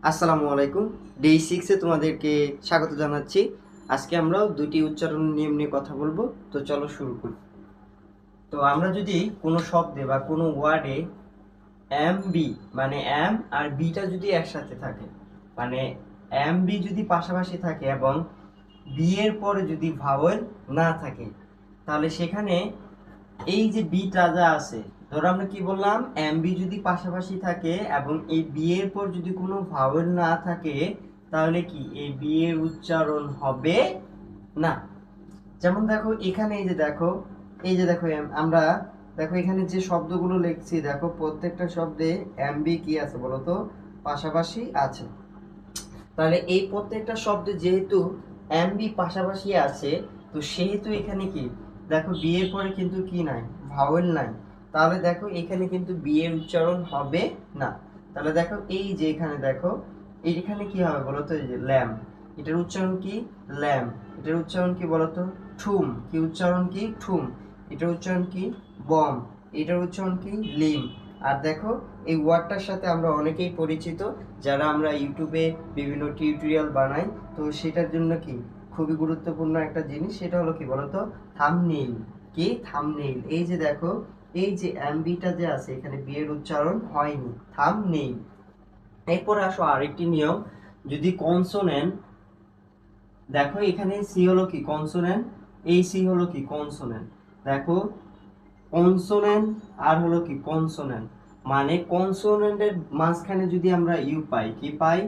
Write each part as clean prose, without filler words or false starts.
আসসালামু আলাইকুম। ডে 6 এ তোমাদেরকে স্বাগত জানাচ্ছি। আজকে আমরা দুটি উচ্চারণ নিয়ম নিয়ে কথা বলবো। তো চলো শুরু করি। তো আমরা যদি কোনো শব্দে বা কোনো ওয়ার্ডে এম বি মানে এম আর বিটা যদি একসাথে থাকে, মানে এম বি যদি পাশাপাশি থাকে এবং বি এর পরে যদি ভাওয়েল না থাকে, তাহলে সেখানে এই যে বিটা যা আছে, ধরো আমরা কি বললাম, এম বি যদি পাশাপাশি থাকে এবং এই বি এর পর যদি কোনো ভাওয়েল না থাকে, তাহলে কি এই বি এর উচ্চারণ হবে না। যেমন দেখো এখানে এই যে দেখো আমরা দেখো এখানে যে শব্দগুলো লিখছি, দেখো প্রত্যেকটা শব্দে এম বি কি আছে বলো তো, পাশাপাশি আছে। তাহলে এই প্রত্যেকটা শব্দে যেহেতু এম বি পাশাপাশি আছে, তো সেহেতু এখানে কি দেখো বি এর পরে কিন্তু কি নাই, ভাওয়েল নাই। তাহলে দেখো এখানে কিন্তু বি এর উচ্চারণ হবে না। তাহলে দেখো এই যে এখানে দেখো এইখানে কি হবে বলতো, এই যে ল্যাম্প, এটার উচ্চারণ কি ল্যাম্প, এটার উচ্চারণ কি বলতো ঠুম, কি উচ্চারণ কি ঠুম, এটার উচ্চারণ কি বম, এটার উচ্চারণ কি লিম। আর দেখো এই ওয়ার্ডটার সাথে আমরা অনেকেই পরিচিত, যারা আমরা ইউটিউবে বিভিন্ন টিউটোরিয়াল বানাই, তো সেটার জন্য কি খুবই গুরুত্বপূর্ণ একটা জিনিস, সেটা হলো কি বলতো থাম্বনেইল। কি থাম্বনেইল, এই যে দেখো এই যে এমবিটা যে আছে এখানে বি এর উচ্চারণ হয়নি, থাম্বনেইল। এরপরে আসো আরেকটি নিয়ম, যদি কনসোনেন্ট, দেখো এখানে সি হলো কি কনসোনেন্ট, এই সি হলো কি কনসোনেন্ট, দেখো কনসোনেন্ট আর হলো কি কনসোনেন্ট, মানে কনসোনেন্টের মাঝখানে যদি আমরা ইউ পাই, কি পাই,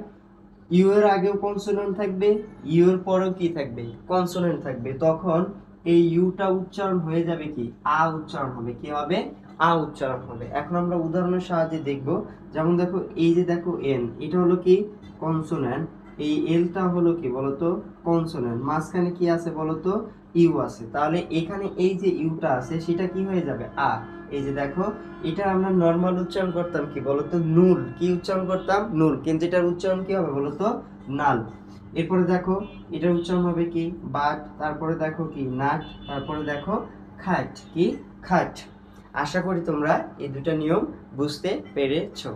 ইউ এর আগেও কনসোনেন্ট থাকবে, ইউ এর পরেও কি থাকবে কনসোনেন্ট থাকবে, তখন এই ইউটা উচ্চারণ হয়ে যাবে কি আ উচ্চারণ হবে, কি হবে আ উচ্চারণ হবে। এখন আমরা উদাহরণের সাহায্যে দেখব। যেমন দেখো এই যে দেখো এন, এটা হলো কি কনসোনেন্ট, এই এলটা হলো কি বলতো কনসোনেন্ট, মাঝখানে কি আছে বলতো ইউ আছে, তাহলে এখানে এই যে ইউটা আছে সেটা কি হয়ে যাবে আ। এই যে দেখো এটা আমরা নর্মাল উচ্চারণ করতাম কি বলতো নুল, কি উচ্চারণ করতাম নুল, কিন্তু এটার উচ্চারণ কি হবে বলতো নাল। এরপরে দেখো এটার উচ্চারণ হবে কি বাট, তারপরে দেখো কি নাট, তারপরে দেখো খাট, কি খাট। আশা করি তোমরা এই দুটা নিয়ম বুঝতে পেরেছো।